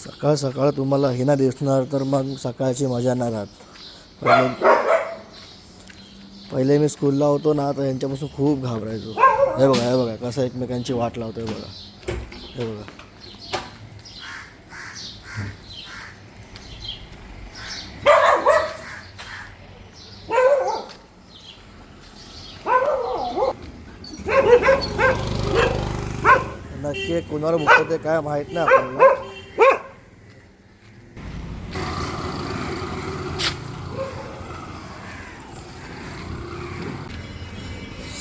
सकाळ सकाळ तुम्हाला हे ना दिसणार तर मग सकाळची मजा नाही राहत. पहिले मी स्कूलला होतो ना तर यांच्यापासून खूप घाबरायचो. हे बघा कसं एकमेकांची वाट लावतोय बघा. हे बघा नक्की कोणावर भुकतं ते काय माहीत नाही आपल्याला.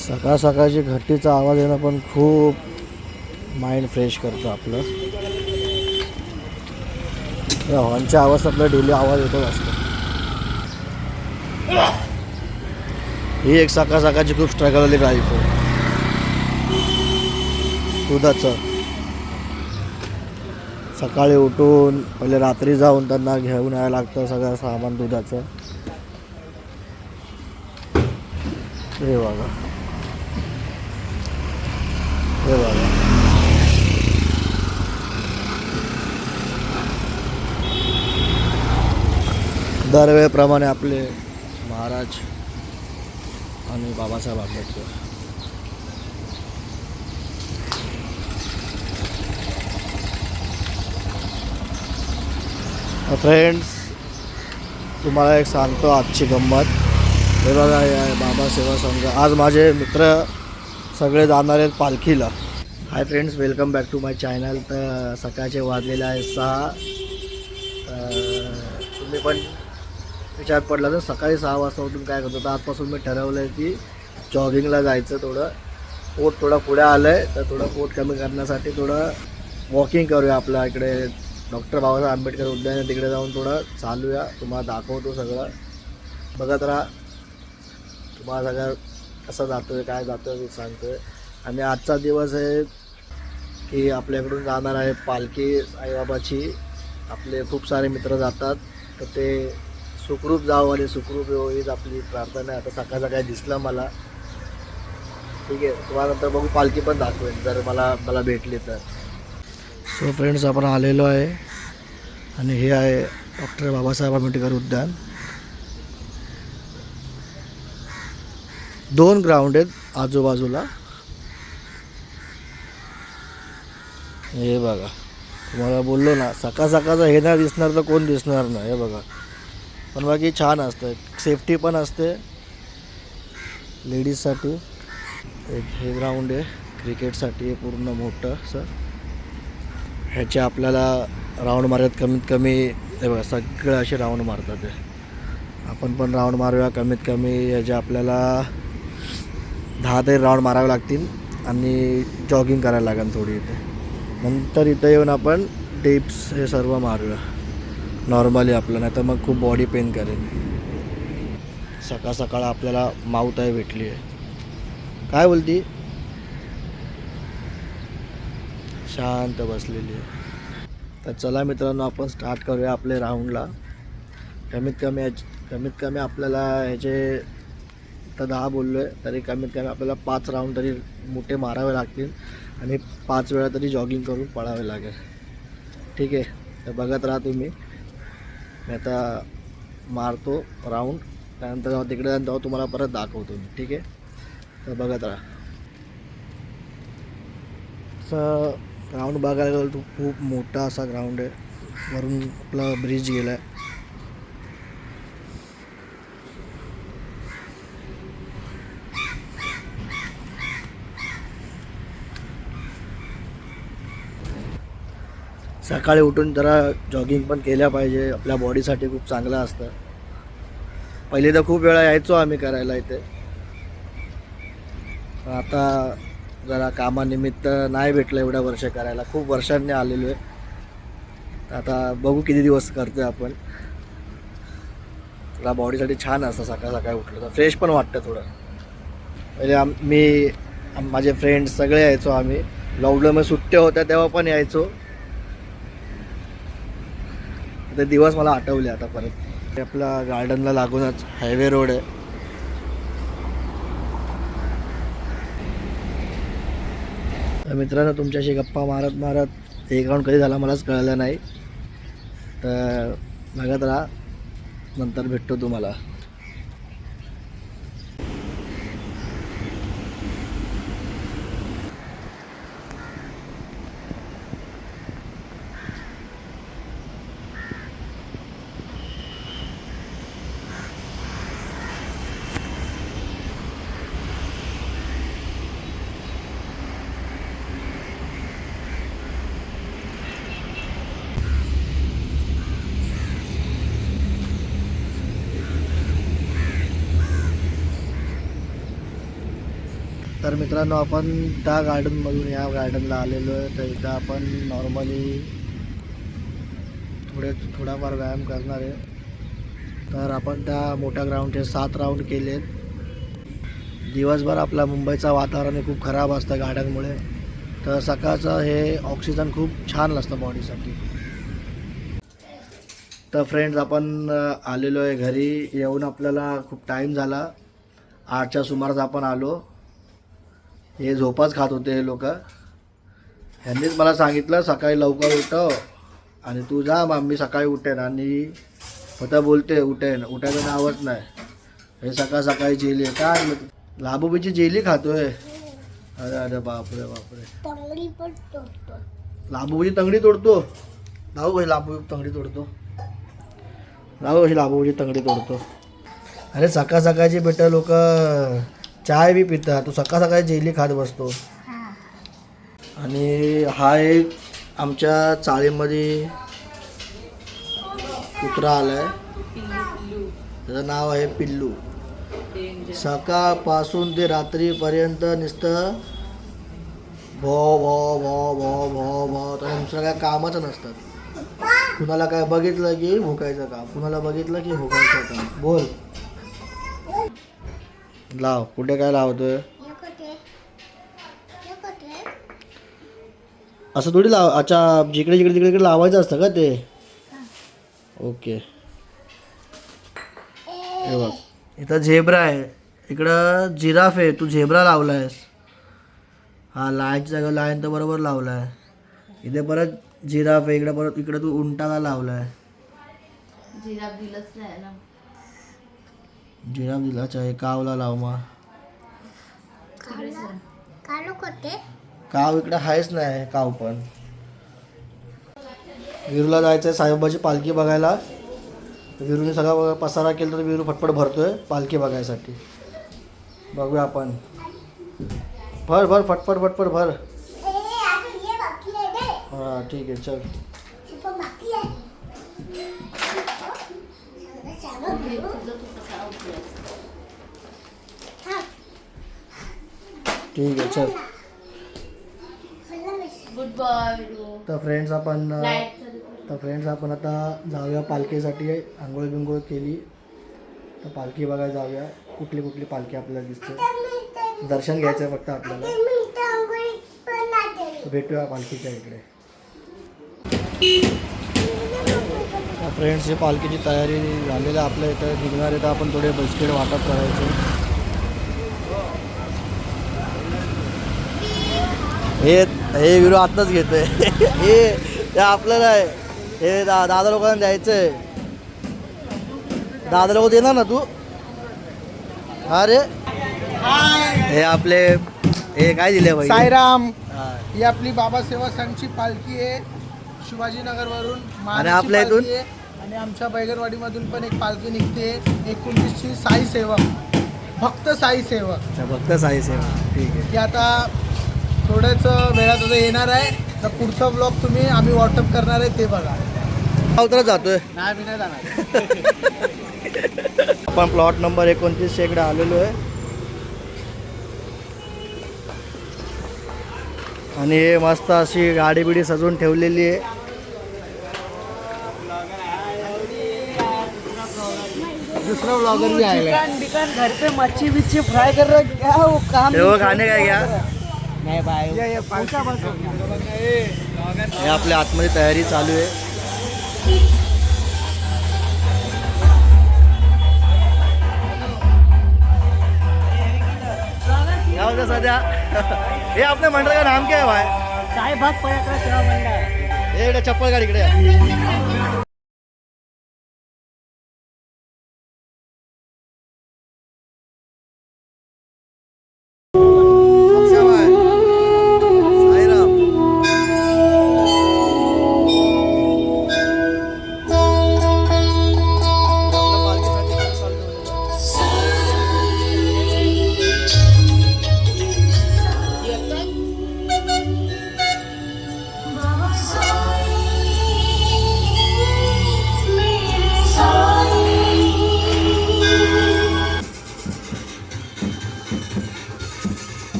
सकाळ सकाळची घंटीचा आवाज येणं पण खूप माइंड फ्रेश करतं आपलं. या हॉर्नच्या आवाज आपला डेली आवाज येतच असतो. ही एक सकाळ सकाळची खूप स्ट्रगल लाईफ आहे. दुधाचं सकाळी उठून पहिले रात्री जाऊन त्यांना घेऊन यायला लागतं सगळं सामान दुधाचं. हे बघा हे बघा दरवेळेप्रमाणे आपले महाराज आणि बाबासाहेब आंबेडकर. फ्रेंड्स तुम्हाला एक सांगतो आजची गंमत. हे बघा हे आहे बाबा सेवा संघ. आज माझे मित्र सगळे जाणार आहेत पालखीला. Hi friends, welcome back to my channel. तर सकाळचे वाजलेले आहे 6. तुम्ही पण विचार पडला तर सकाळी 6 वाजता उठून काय करतो. तर आजपासून मी ठरवलं आहे की जॉगिंगला जायचं. पोट थोडं पुढे आलं आहे तर थोडं पोट कमी करण्यासाठी थोडं वॉकिंग करूया. आपल्या इकडे डॉक्टर बाबासाहेब आंबेडकर उद्यान आहे, तिकडे जाऊन थोडं चालूया. तुम्हाला दाखवतो सगळं, बघत राहा. तुम्हाला सगळं कसं जातो आहे काय जातो आहे मी सांगतो आहे. आणि आजचा दिवस आहे की आपल्याकडून जाणार आहे पालखी साईबाबाची. आपले खूप सारे मित्र जातात तर ते सुखरूप जावं आणि सुखरूप येऊ हीच आपली प्रार्थना आहे. आता सकाळ सकाळी दिसलं मला, ठीक आहे. तुम्हाला नंतर बघू पालखी पण दाखवेन जर मला भेटली तर. सो फ्रेंड्स आपण आलेलो आहे आणि हे आहे डॉक्टर बाबासाहेब आंबेडकर उद्यान. 2 ग्राउंड आहेत आजूबाजूला. हे बघा तुम्हाला बोललो ना सकाळ सकाळचं हे नाही दिसणार तर कोण दिसणार नाही. हे बघा पण बाकी छान असतं, सेफ्टी पण असते लेडीजसाठी. एक हे ग्राउंड आहे क्रिकेटसाठी आहे पूर्ण मोठं असं. ह्याचे आपल्याला राऊंड मारत कमीत कमी हे बघा सगळे असे राऊंड मारतात. ते आपण पण राऊंड मारूया. कमीत कमी ह्याचे आपल्याला 10 तरी राऊंड मारावे लागतील आणि जॉगिंग करायला लागेल थोडी इथे. नंतर इथं येऊन आपण डिप्स हे सर्व मारूया नॉर्मली आपलं, नाही तर मग खूप बॉडी पेन करेल. सकाळ सकाळ आपल्याला माऊत आहे भेटली आहे. काय बोलती? शांत बसलेली आहे. तर चला मित्रांनो आपण स्टार्ट करूया आपले राऊंडला. कमीत कमी आपल्याला ह्याचे तर 10 बोललो आहे तरी कमीत कमी आपल्याला 5 राऊंड तरी मोठे मारावे लागतील आणि 5 वेळा तरी जॉगिंग करून पळावे लागेल, ठीक आहे. तर बघत राहा तुम्ही. मी आता मारतो राऊंड, त्यानंतर जेव्हा तिकडे जाऊन तेव्हा तुम्हाला परत दाखवतो मी, ठीक आहे. तर बघत राहा. असं ग्राउंड बघायला गेलं तो खूप मोठा असा ग्राउंड आहे. वरून आपला ब्रिज गेला आहे. सकाळी उठून जरा जॉगिंग पण केल्या पाहिजे, आपल्या बॉडीसाठी खूप चांगलं असतं. पहिले तर खूप वेळा यायचो आम्ही करायला इथे, पण आता जरा कामानिमित्त नाही भेटलं एवढ्या वर्ष करायला. खूप वर्षांनी आलेलो आहे. आता बघू किती दिवस करतोय आपण. थोडा बॉडीसाठी छान असतं सकाळ सकाळी उठलं तर, फ्रेश पण वाटतं थोडं. पहिले माझे फ्रेंड्स सगळे यायचो आम्ही. लॉकडाऊनमध्ये सुट्ट्या होत्या तेव्हा पण यायचो. ते दिवस मला आठवले आता परत. आपला गार्डनला लागूनच हायवे रोड आहे. तर मित्रांनो तुमच्याशी गप्पा मारत एक राऊंड कधी झाला मलाच कळलं नाही. तर बघत राहा, नंतर भेटतो तुम्हाला. तर मित्रांनो, आपण त्या गार्डनमधून या गार्डनला आलेलो आहे. तर इथं आपण नॉर्मली थोडाफार व्यायाम करणार आहे. तर आपण त्या मोठ्या ग्राउंडचे 7 राऊंड केलेत. दिवसभर आपला मुंबईचं वातावरण हे खूप खराब असतं गाड्यांमुळे, तर सकाळचं हे ऑक्सिजन खूप छान असतं बॉडीसाठी. तर फ्रेंड्स, आपण आलेलो आहे घरी. येऊन आपल्याला खूप टाईम झाला. 8च्या सुमारास आपण आलो. हे झोपाच खात होते हे लोक. ह्यांनीच मला सांगितलं सकाळी लवकर उठव आणि तू जा. मम्मी सकाळी उठेन आणि फक्त बोलते उठायचं नावच नाही. हे सकाळ सकाळी जेली काय लाबूबीची जेली खातोय. अरे अरे बापरे बापरे, लाबूबीची तंगडी तोडतो. लावू कशी लाबू तंगडी तोडतो, लावू कशी लाबूबीची तंगडी तोडतो. अरे सकाळ सकाळची बेटा लोक चाय बी पितात, तू सकाळ सकाळी जेली खात बसतो. आणि हा एक आमच्या चाळीमध्ये कुत्रा आलाय, त्याचं नाव आहे पिल्लू. सकाळपासून ते रात्रीपर्यंत नुसतं भो भो भो भो भो भो. तर दुसरं काय कामच नसतात. कुणाला काय बघितलं की भुकायचं काम, कुणाला बघितलं की भुकायचं काम. बोल, लाव. कुठे काय लावतोय? असं थोडी लाव. अच्छा, जिकडे जिकडे तिकडे तिकडे लावायचं असतं का ते? ओके. हे बघ, इथं झेब्रा आहे, इकडं जिराफ आहे. तू झेब्रा लावलायस. हा लायनच्या जागा लाईन तर बरोबर लावलाय. इथे परत जिराफ आहे, इकडे परत इकडे तू उंटाला लावलाय. जिराफ दिलाच आहे. कावला लाव. मग काव इकडे आहेच नाही. काव पण विरूला जायचं आहे साईबाबाची पालखी बघायला. विरूने सगळा पसारा केला तर विरू फटफट भरतोय पालखी बघायसाठी. बघूया आपण. भर भर फटफट फटफट भर. हां ठीक आहे, चल. ठीक आहे, चल. Good boy. तर फ्रेंड्स आपण आता जाऊया पालखीसाठी. आंघोळ बिंघोळ केली तर पालखी बघायला जाऊया. कुठली कुठली पालखी आपल्याला दिसते, दर्शन घ्यायचं आहे फक्त आपल्याला. भेटूया पालखीच्या इकडे. फ्रेंड्स, ही पालखीची तयारी झालेली आपल्या इथं निघणार आहे. तर आपण थोडे बिस्किट वाटप करायचे. हे विरू आत्ताच घेतोय. हे आपल्याला आहे. हे दादा लोकांना द्यायचं आहे. दादा लोक देणार ना तू? अरे हे आपले हे काय दिले भाई? साईराम. ही आपली बाबा सेवा संघची पालखी आहे शिवाजीनगरवरून. आणि आपल्या इथून आणि आमच्या बैगरवाडीमधून पण एक पालखी निघते 29ची. साई सेवक, भक्त साई सेवक. भक्त साई सेवक. ठीक आहे. ती आता थोड्याच वेळात आता येणार आहे. तर पुढचा ब्लॉग आम्ही व्हॉट्सअप करणार आहे, ते बघा. उतरत जातोय. नाही, मी नाही जाणार. आपण प्लॉट नंबर 29 इकडे आलेलो आहे. आणि हे मस्त अशी गाडी बिडी सजवून ठेवलेली आहे. दूसरा ब्लॉगर भी आएगा. घर पे मच्छी बिच्छी फ्राई कर रहा क्या वो काम. हे खाणे काय घ्या. नाही बाय. हे आपल्या आतमध्ये तयारी चालू आहे. सध्या हे आपल्या मंडळ का नाम क्या है भाई? साई भक्त पर्यटन सेवा मंडळ. हे चप्पल गाडी इकडे.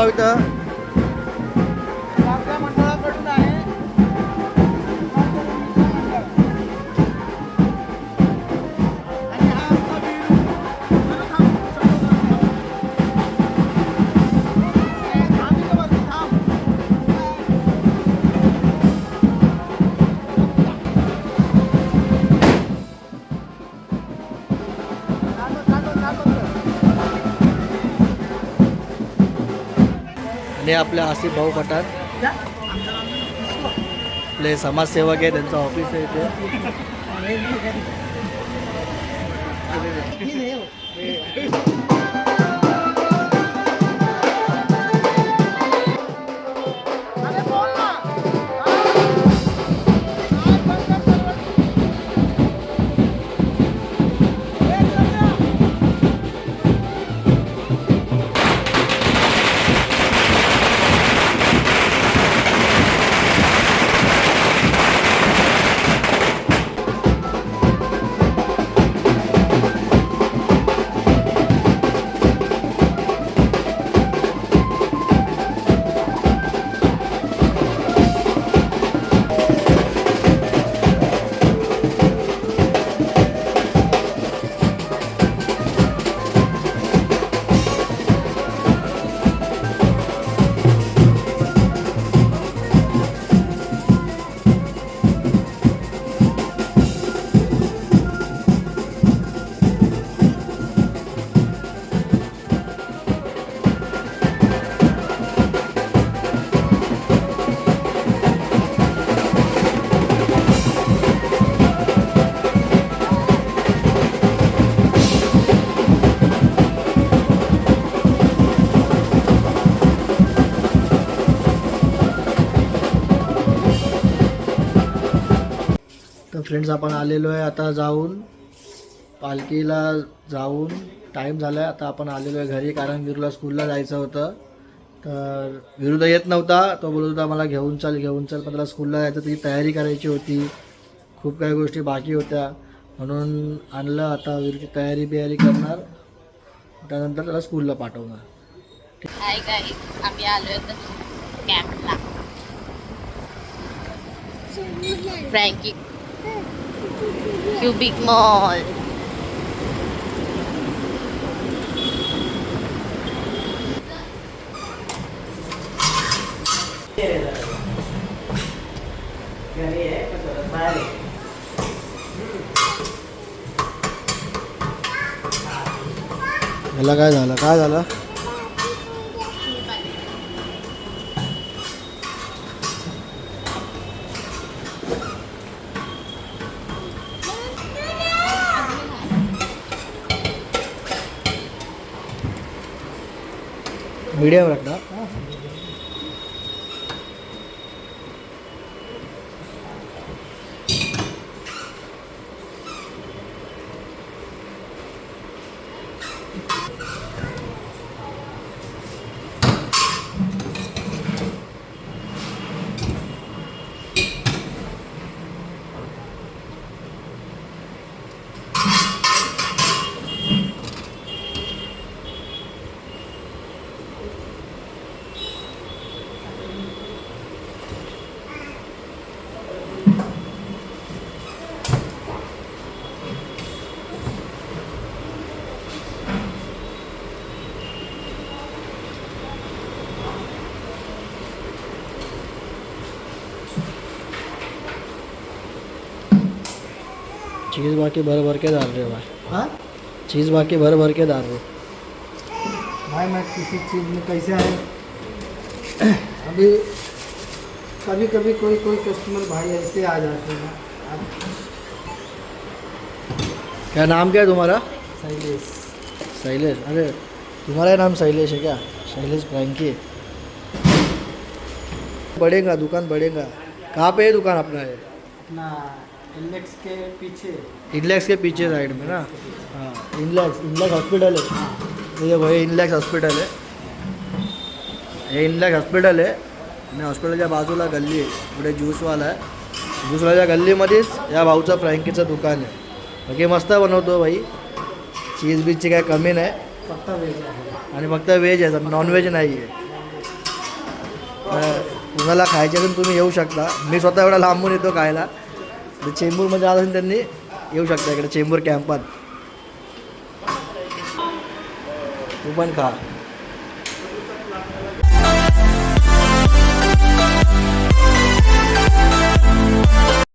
भाऊ इथं हे आपल्या मंडळाकडून आहे आणि हा आमचा वीरू. जरा थांब, थांब इथं वरती थांब. आणि आपले आसिफ भाऊ पठाण आपले समाजसेवक आहे, त्यांचं ऑफिस आहे इथे. अरे बोल ना. तर फ्रेंड्स आपण आलेलो आहे आता जाऊन पालखीला जाऊन टाईम झाला आहे. आता आपण आलेलो आहे घरी, कारण विरूला स्कूलला जायचं होतं. तर विरू तर येत नव्हता, तो बोलत होता मला घेऊन चल पण त्याला स्कूलला जायचं, ती तयारी करायची होती, खूप काही गोष्टी बाकी होत्या, म्हणून आणलं. आता विरूची तयारी करणार, त्यानंतर त्याला स्कूलला पाठवणार. हाय गाईज, आम्ही आलोय कॅम्पला. Frankie cubic mall. याला काय झालं मीडियम रखना. चीज़ बाकी भर के डाल रहे हो भाई. हाँ चीज़ बाकी भर के डाल रहे हो. भाई मैं किसी चीज़ में कैसे है अभी कभी कोई कस्टमर भाई ऐसे आ जाते हैं. क्या नाम क्या है तुम्हारा? शैलेश. शैलेश. अरे तुम्हारा नाम शैलेश है क्या? शैलेश फ्रैंकी. बढ़ेगा, दुकान बढ़ेगा. कहाँ पे है दुकान अपना? है अपना इलेक्स के पीछे. इनलैक्स के पीछे साइड में ना. हाँ, इनलैक्स हॉस्पिटल है. ये वही इनलॅक्स हॉस्पिटल आहे. हे इनलॅक्स हॉस्पिटल आहे आणि हॉस्पिटलच्या बाजूला गल्ली आहे, पुढे ज्यूसवाला आहे. ज्यूसवाल्याच्या गल्लीमध्येच या भाऊचं फ्रँकीचं दुकान आहे. बाकी मस्त बनवतो भाई, चीज बीजची काय कमी नाही, फक्त वेज आहे. आणि फक्त व्हेज आहे, नॉनव्हेज नाही आहे. कुणाला खायचे असेल तुम्ही येऊ शकता. मी स्वतः एवढा लांबून येतो खायला. चेंबूरमध्ये असेल त्यांनी येऊ शकता इकडे चेंबूर कॅम्पात. तू पण खा.